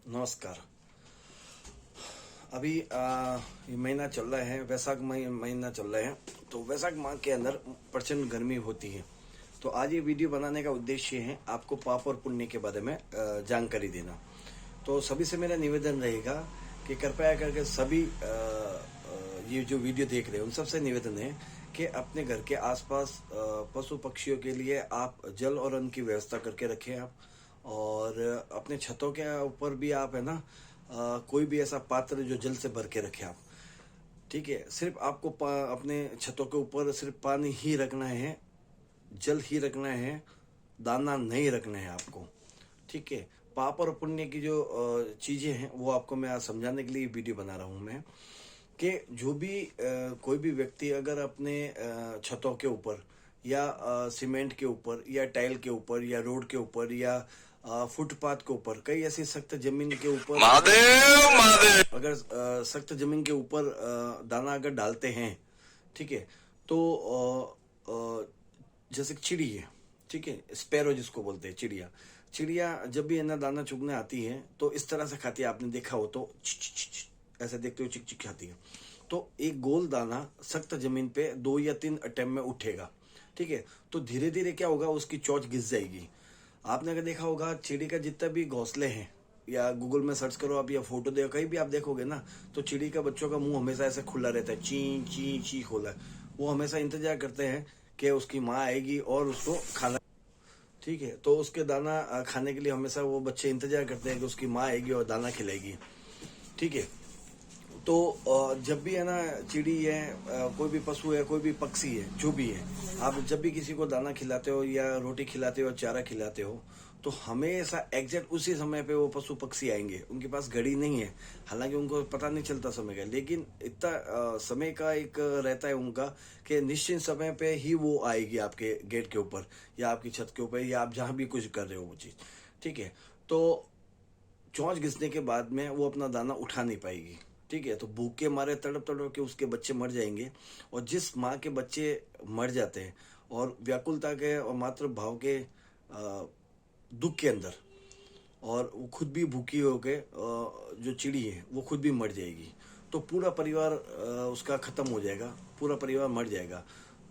नमस्कार। अभी ये महीना चल रहा है, वैशाख महीना चल रहा है। तो वैशाख माह के अंदर प्रचंड गर्मी होती है। तो आज ये वीडियो बनाने का उद्देश्य है आपको पाप और पुण्य के बारे में जानकारी देना। तो सभी से मेरा निवेदन रहेगा कि कृपया करके सभी ये जो वीडियो देख रहे हैं उन सबसे निवेदन है कि अपने घर के आसपास पशु पक्षियों के लिए आप जल और अन्न की व्यवस्था करके रखें आप। और अपने छतों के ऊपर भी आप है ना कोई भी ऐसा पात्र जो जल से भर के रखे आप। ठीक है, सिर्फ आपको अपने छतों के ऊपर सिर्फ पानी ही रखना है, जल ही रखना है, दाना नहीं रखना है आपको। ठीक है, पाप और पुण्य की जो चीजें हैं वो आपको मैं आज समझाने के लिए वीडियो बना रहा हूं मैं कि जो भी कोई भी व्यक्ति अगर अपने छतों के ऊपर या सीमेंट के ऊपर या टाइल के ऊपर या रोड के ऊपर या फुटपाथ के ऊपर कई ऐसी सख्त जमीन के ऊपर महादेव अगर सख्त जमीन के ऊपर दाना अगर डालते हैं, ठीक है, तो जैसे चिड़ी है, ठीक है, स्पैरो जिसको बोलते हैं, चिड़िया चिड़िया जब भी है ना दाना चुगने आती है तो इस तरह से खाती है। आपने देखा हो तो ऐसे देखते हो चिक चिक खाती है। तो एक गोल दाना सख्त जमीन पे 2 या 3 अटेम्प्ट में उठेगा। ठीक है, तो धीरे धीरे क्या होगा, उसकी चोंच घिस जाएगी। आपने अगर देखा होगा चिड़ी का जितना भी घोंसले हैं, या गूगल में सर्च करो आप या फोटो देखो, कहीं भी आप देखोगे ना तो चिड़ी का बच्चों का मुंह हमेशा ऐसे खुला रहता है, ची ची ची खोला है। वो हमेशा इंतजार करते हैं कि उसकी माँ आएगी और उसको खाना। ठीक है, तो उसके दाना खाने के लिए हमेशा वो बच्चे इंतजार करते हैं कि उसकी माँ आएगी और दाना खिलाएगी। ठीक है, तो जब भी है ना चिड़ी है, कोई भी पशु है, कोई भी पक्षी है, जो भी है, आप जब भी किसी को दाना खिलाते हो या रोटी खिलाते हो, चारा खिलाते हो, तो हमेशा एग्जैक्ट उसी समय पे वो पशु पक्षी आएंगे। उनके पास घड़ी नहीं है, हालांकि उनको पता नहीं चलता समय का, लेकिन इतना समय का एक रहता है उनका कि निश्चित समय पे ही वो आएगी आपके गेट के ऊपर या आपकी छत के ऊपर या आप जहां भी कुछ कर रहे हो वो चीज। ठीक है, तो चोंच घिसने के बाद में वो अपना दाना उठा नहीं पाएगी। ठीक है, तो भूख के मारे तड़प तड़प के उसके बच्चे मर जाएंगे। और जिस माँ के बच्चे मर जाते हैं और व्याकुलता के और मातृ भाव के दुख के अंदर, और वो खुद भी भूखी होके जो चिड़ी है वो खुद भी मर जाएगी, तो पूरा परिवार उसका खत्म हो जाएगा, पूरा परिवार मर जाएगा।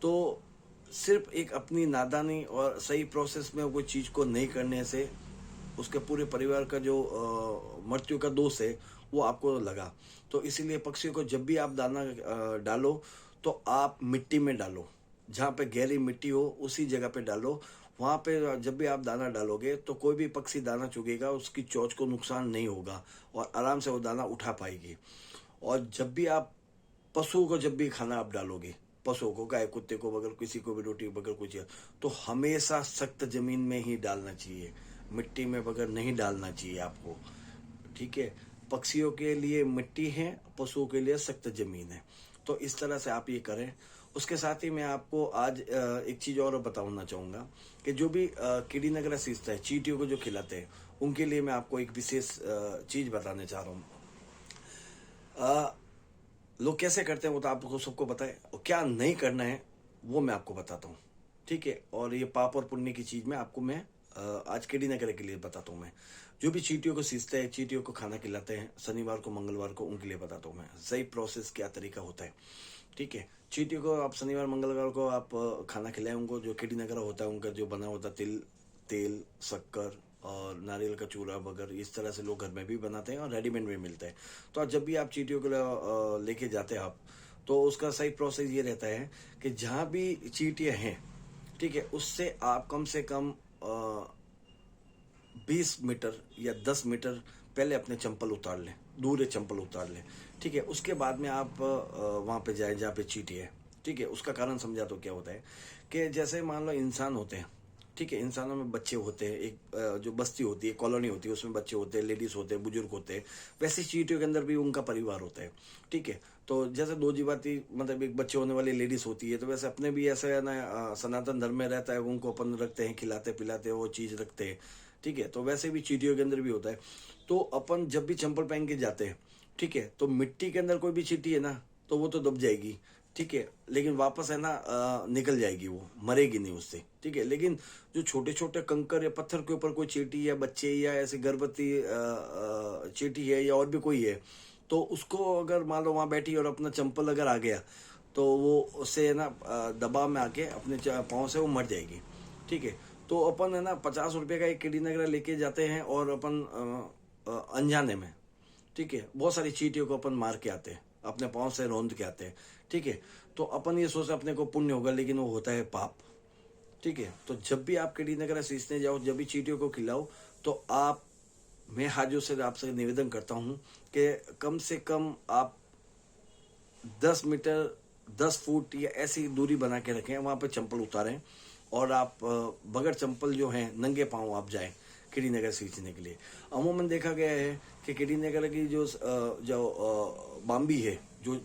तो सिर्फ एक अपनी नादानी और सही प्रोसेस में कोई चीज को नहीं करने से उसके पूरे परिवार का जो मृत्यु का दोष है वो आपको लगा। तो इसीलिए पक्षियों को जब भी आप दाना डालो तो आप मिट्टी में डालो, जहाँ पे गहरी मिट्टी हो उसी जगह पे डालो। वहां पे जब भी आप दाना डालोगे तो कोई भी पक्षी दाना चुगेगा उसकी चोंच को नुकसान नहीं होगा और आराम से वो दाना उठा पाएगी। और जब भी आप पशुओं को जब भी खाना आप डालोगे, पशुओं को, गाय कुत्ते को, बगैर किसी को भी रोटी बगैर कुछ, तो हमेशा सख्त जमीन में ही डालना चाहिए, मिट्टी में बगैर नहीं डालना चाहिए आपको। ठीक है, पक्षियों के लिए मिट्टी है, पशुओं के लिए सख्त जमीन है। तो इस तरह से आप ये करें। उसके साथ ही मैं आपको आज एक चीज और बताना चाहूंगा कि जो भी कीड़ी नगरा सींचता है, चींटियों को जो खिलाते हैं, उनके लिए मैं आपको एक विशेष चीज बताने चाह रहा हूँ। लोग कैसे करते हैं वो तो आपको सबको पता है, और क्या नहीं करना है वो मैं आपको बताता हूँ। ठीक है, और ये पाप और पुण्य की चीज में आपको मैं आज कीड़ी नगरे के लिए बताता हूँ। मैं जो भी चींटियों को सींचते हैं, चींटियों को खाना खिलाते हैं शनिवार को मंगलवार को, उनके लिए बताता हूँ मैं सही प्रोसेस क्या तरीका होता है। ठीक है, चींटियों को आप शनिवार मंगलवार को आप खाना खिलाएं उनको। जो कीड़ी नगरा होता है उनका जो बना होता है तेल शक्कर और नारियल का चूरा वगैरह, इस तरह से लोग घर में भी बनाते हैं और रेडीमेड में मिलता है। तो जब भी आप चींटियों को लेके जाते हैं आप, तो उसका सही प्रोसेस ये रहता है कि जहाँ भी चींटियाँ हैं, ठीक है, उससे आप कम से कम 20 मीटर या 10 मीटर पहले अपने चंपल उतार लें, दूर चंपल उतार लें। ठीक है, उसके बाद में आप वहां पे जाए जहाँ पे चींटी है। ठीक है, उसका कारण समझा तो क्या होता है कि जैसे मान लो इंसान होते हैं, ठीक है, इंसानों में बच्चे होते हैं, एक जो बस्ती होती है, कॉलोनी होती है, उसमें बच्चे होते हैं, लेडीज होते हैं, बुजुर्ग होते हैं, वैसे चींटियों के अंदर भी उनका परिवार होता है। ठीक है, तो जैसे दो जीवाती मतलब एक बच्चे होने वाली लेडीज होती है, तो वैसे अपने भी ऐसा है ना, सनातन धर्म में रहता है, उनको अपन रखते हैं, खिलाते पिलाते वो चीज रखते हैं। ठीक है, तो वैसे भी चींटियों के अंदर भी होता है। तो अपन जब भी चंपल पहन के जाते हैं, ठीक है, तो मिट्टी के अंदर कोई भी चींटी है ना तो वो तो दब जाएगी, ठीक है, लेकिन वापस है ना निकल जाएगी, वो मरेगी नहीं उससे, ठीक है। लेकिन जो छोटे छोटे कंकर या पत्थर के ऊपर कोई चींटी या बच्चे या ऐसे गर्भवती चींटी है या और भी कोई है, तो उसको अगर मान लो वहां बैठी और अपना चंपल अगर आ गया तो वो उससे है ना दबाव में आके अपने पाँव से वो मर जाएगी, ठीक है। तो अपन है ना 50 रुपये का एक कीड़ी नगरा लेके जाते हैं और अपन अनजाने में, ठीक है, बहुत सारी चींटियों को अपन मार के आते हैं, अपने पाँव से रौंद के आते हैं, ठीक है। तो अपन ये सोचते अपने को पुण्य होगा, लेकिन वो होता है पाप, ठीक है। तो जब भी आप कीड़ी नगरा सींचने जाओ, जब भी चींटियों को खिलाओ, तो आप, मैं हाथों से आपसे निवेदन करता हूं कि कम से कम आप 10 मीटर 10 फुट या ऐसी दूरी बना के रखें, वहां पे चंपल उतारें और आप बगैर चंपल जो है नंगे पांव आप जाएं कीड़ी नगर सींचने के लिए। अमूमन देखा गया है कि कीड़ी नगर की जो बाम्बी है, जो